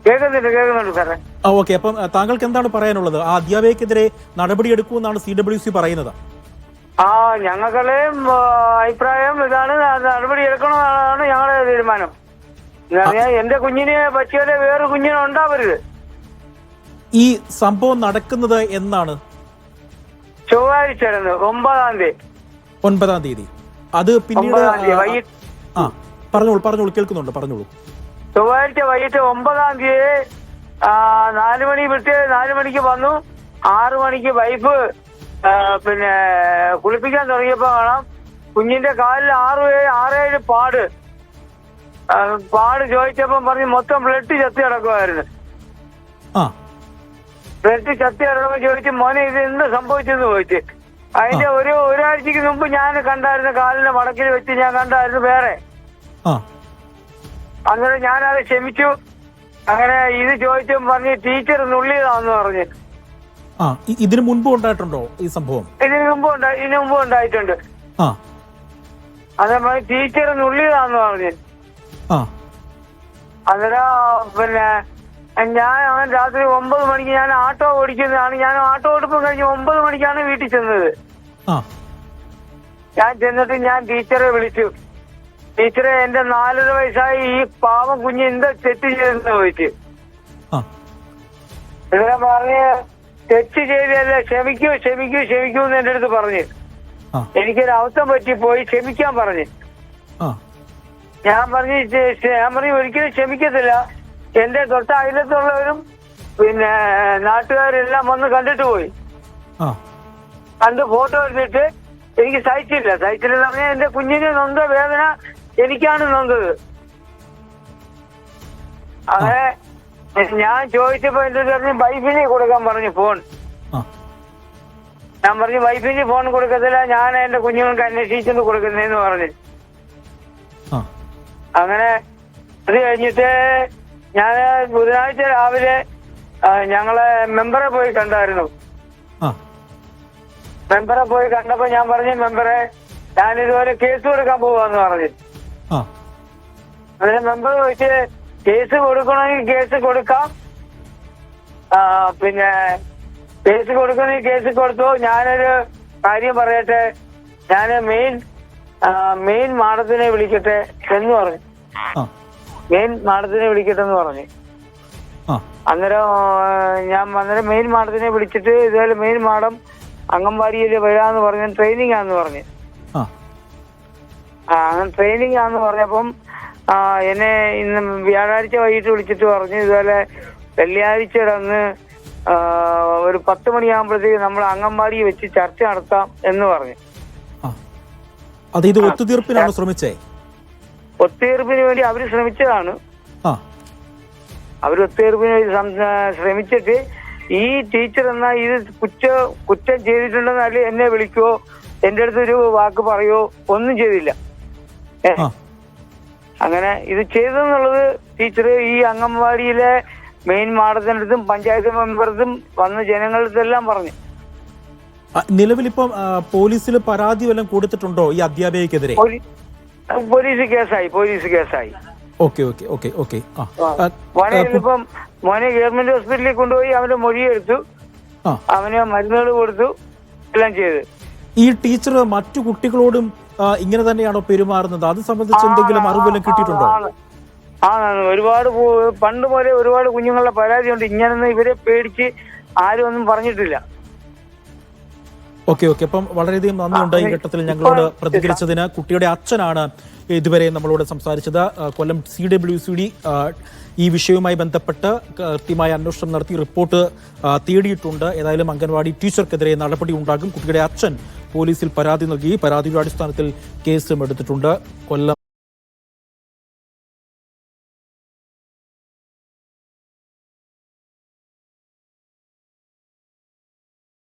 കേൾക്കുന്നുണ്ട് സാറേ. ഓക്കെ, അപ്പം താങ്കൾക്ക് എന്താണ് പറയാനുള്ളത്? ആ അധ്യാപകക്കെതിരെ നടപടിയെടുക്കുമെന്നാണ് CWC പറയുന്നത്. ഞങ്ങളുടെയും അഭിപ്രായം ഇതാണ്, നടപടി എടുക്കണമെന്നാണ് ഞങ്ങളുടെ തീരുമാനം. എന്റെ കുഞ്ഞിനെ പറ്റിയാലേ വേറൊരു കുഞ്ഞിനെ ഉണ്ടാവരുത്. ഈ സംഭവം നടക്കുന്നത് എന്നാണ്? ചൊവ്വാഴ്ച 9-ാം തീയതി. അത് പിന്നീട് പറഞ്ഞോളൂ. കേൾക്കുന്നുണ്ട്. ചൊവ്വാഴ്ച വൈകിട്ട് 9-ാം തീയതി 4 മണി വിട്ട് 4 മണിക്ക് വന്നു. 6 മണിക്ക് വൈഫ് കുളിപ്പിക്കാൻ തുടങ്ങിയപ്പോ കാണാം കുഞ്ഞിന്റെ കാലിൽ 6-7 പാട് ചോദിച്ചപ്പം പറഞ്ഞ് മൊത്തം ബ്ലഡ് ചത്തി കിടക്കുമായിരുന്നു. ബ്ലഡ് ചത്തി കിടക്കുമ്പോ ചോദിച്ചു, മോനെ ഇത് എന്ത് സംഭവിച്ചെന്ന് ചോദിച്ചു. അതിന്റെ ഒരാഴ്ചക്ക് മുമ്പ് ഞാൻ കണ്ടായിരുന്നു, കാലിന്റെ മടക്കിൽ വെച്ച് ഞാൻ കണ്ടായിരുന്നു വേറെ. അങ്ങനെ ഞാനത് ക്ഷമിച്ചു. അങ്ങനെ ഇത് ചോദിച്ചും പറഞ്ഞ് ടീച്ചർ നുള്ളിയതാന്ന് പറഞ്ഞ്. ഇതിനു മുൻപ് ഉണ്ടായിട്ടുണ്ടോ ഈ സംഭവം? ഇതിനു മുമ്പ് ഉണ്ടായിട്ടുണ്ട്. അതേ ടീച്ചർ നുള്ളിയതാന്ന് പറഞ്ഞ്. അന്നേരം ഞാൻ രാത്രി 9 മണിക്ക് ഞാൻ ആട്ടോ ഓടിക്കുന്നതാണ്. ഞാൻ ആട്ടോ ഓടിപ്പം കഴിഞ്ഞ് 9 മണിക്കാണ് വീട്ടിൽ ചെന്നത്. ഞാൻ ചെന്നിട്ട് ഞാൻ ടീച്ചറെ വിളിച്ചു. ടീച്ചറെ, എന്റെ 4.5 വയസ്സായി ഈ പാവം കുഞ്ഞ് എന്താ തെറ്റ് ചെയ്തെന്ന് ചോദിച്ചു. ഇവിടെ പറഞ്ഞ് തെറ്റ് ചെയ്തല്ല, ക്ഷമിക്കൂ എന്ന് എന്റെ അടുത്ത് പറഞ്ഞ്. എനിക്കൊരു അവസ്ഥ പറ്റിപ്പോയി, ക്ഷമിക്കാൻ പറഞ്ഞ്. ഞാൻ പറഞ്ഞു ഒരിക്കലും ക്ഷമിക്കത്തില്ല. എന്റെ തൊട്ട അയലത്തുള്ളവരും നാട്ടുകാരെല്ലാം വന്ന് കണ്ടിട്ട് പോയി. കണ്ട് ഫോട്ടോ എടുത്തിട്ട് എനിക്ക് സഹിച്ചില്ലെന്ന് പറഞ്ഞാൽ എന്റെ കുഞ്ഞിന് നൊന്ത വേദന എനിക്കാണ് നൊന്തത്. അങ്ങനെ ഞാൻ ചോദിച്ചപ്പോ എന്റെ പറഞ്ഞു വൈഫിന് കൊടുക്കാൻ പറഞ്ഞു ഫോൺ. ഞാൻ പറഞ്ഞു വൈഫിന് ഫോൺ കൊടുക്കത്തില്ല, ഞാൻ എന്റെ കുഞ്ഞുങ്ങൾക്ക് അന്വേഷിച്ചിട്ട് കൊടുക്കുന്നേന്ന് പറഞ്ഞു. അങ്ങനെ അത് കഴിഞ്ഞിട്ട് ഞാൻ ബുധനാഴ്ച രാവിലെ ഞങ്ങളെ മെമ്പറെ പോയി കണ്ടായിരുന്നു. മെമ്പറെ പോയി കണ്ടപ്പോ ഞാൻ പറഞ്ഞു, മെമ്പറെ ഞാനിതുപോലെ കേസ് കൊടുക്കാൻ പോവാന്ന് പറഞ്ഞു. അതിന് മെമ്പർ ചോദിച്ച് കേസ് കൊടുക്കണമെങ്കിൽ കേസ് കൊടുക്കാം, കേസ് കൊടുക്കണമെങ്കിൽ കേസ് കൊടുത്തു. ഞാനൊരു കാര്യം പറയട്ടെ, ഞാൻ മെയിൻ മാഡത്തിനെ വിളിക്കട്ടെ എന്ന് പറഞ്ഞു. അന്നേരം മെയിൻ മാഡത്തിനെ വിളിച്ചിട്ട് ഇതുപോലെ മെയിൻ മാഡം അംഗൻവാടിയിൽ വരാന്ന് പറഞ്ഞു, ട്രെയിനിങ് ആന്ന് പറഞ്ഞു. അങ്ങനെ ട്രെയിനിങ് ആന്ന് പറഞ്ഞപ്പം എന്നെ ഇന്ന് വ്യാഴാഴ്ച വൈകിട്ട് വിളിച്ചിട്ട് പറഞ്ഞു, ഇതുപോലെ വെള്ളിയാഴ്ചയുടെ അന്ന് ഒരു 10 മണിയാകുമ്പോഴത്തേക്ക് നമ്മൾ അംഗൻവാടി വെച്ച് ചർച്ച നടത്താം എന്ന് പറഞ്ഞു. ഒത്തുതീർപ്പിനാണ് ശ്രമിച്ചേ? ഒത്തുതീർപ്പിന് വേണ്ടി അവര് ശ്രമിച്ചതാണ്. ഒത്തുതീർപ്പിന് വേണ്ടി ശ്രമിച്ചിട്ട് ഈ ടീച്ചർ എന്നാ ഇത് കുറ്റം ചെയ്തിട്ടുണ്ടെന്ന് അല്ലെ എന്നെ വിളിക്കോ, എന്റെ അടുത്തൊരു വാക്ക് പറയോ, ഒന്നും ചെയ്തില്ല. അങ്ങനെ ഇത് ചെയ്തെന്നുള്ളത് ടീച്ചർ ഈ അംഗൻവാടിയിലെ മെയിൻ മാഡത്തിൻ്റെ അടുത്തും പഞ്ചായത്ത് മെമ്പർക്കും വന്ന ജനങ്ങളടുത്തെല്ലാം പറഞ്ഞു. നിലവിൽ ഇപ്പം പോലീസിൽ പരാതി വല്ലതും കൊടുത്തിട്ടുണ്ടോ ഈ അധ്യാപികക്കെതിരെ? പോലീസ് കേസായി. മോനെ ഗവൺമെന്റ് ഹോസ്പിറ്റലിൽ കൊണ്ടുപോയി അവന്റെ മൊഴിയെടുത്തു, അവന് മരുന്നുകൾ കൊടുത്തു, എല്ലാം ചെയ്ത്. ഈ ടീച്ചർ മറ്റു കുട്ടികളോടും ഇങ്ങനെ തന്നെയാണോ പെരുമാറുന്നത്? അത് സംബന്ധിച്ച് എന്തെങ്കിലും അറിവെല്ലാം കിട്ടിയിട്ടുണ്ടോ? ഒരുപാട് പണ്ട് പോലെ ഒരുപാട് കുഞ്ഞുങ്ങളുടെ പരാതിയുണ്ട്. ഇങ്ങനൊന്നും ഇവരെ പേടിച്ച് ആരും ഒന്നും പറഞ്ഞിട്ടില്ല. ഓക്കെ. അപ്പം വളരെയധികം നന്ദിയുണ്ട് ഈ ഘട്ടത്തിൽ ഞങ്ങളോട് പ്രതികരിച്ചതിന്. കുട്ടിയുടെ അച്ഛനാണ് ഇതുവരെ നമ്മളോട് സംസാരിച്ചത്. കൊല്ലം CWCD ഈ വിഷയവുമായി ബന്ധപ്പെട്ട് കൃത്യമായ അന്വേഷണം നടത്തി റിപ്പോർട്ട് തേടിയിട്ടുണ്ട്. ഏതായാലും അംഗൻവാടി ടീച്ചർക്കെതിരെ നടപടി ഉണ്ടാകും. കുട്ടിയുടെ അച്ഛൻ പോലീസിൽ പരാതി നൽകി. പരാതിയുടെ അടിസ്ഥാനത്തിൽ കേസും എടുത്തിട്ടുണ്ട്. കൊല്ലം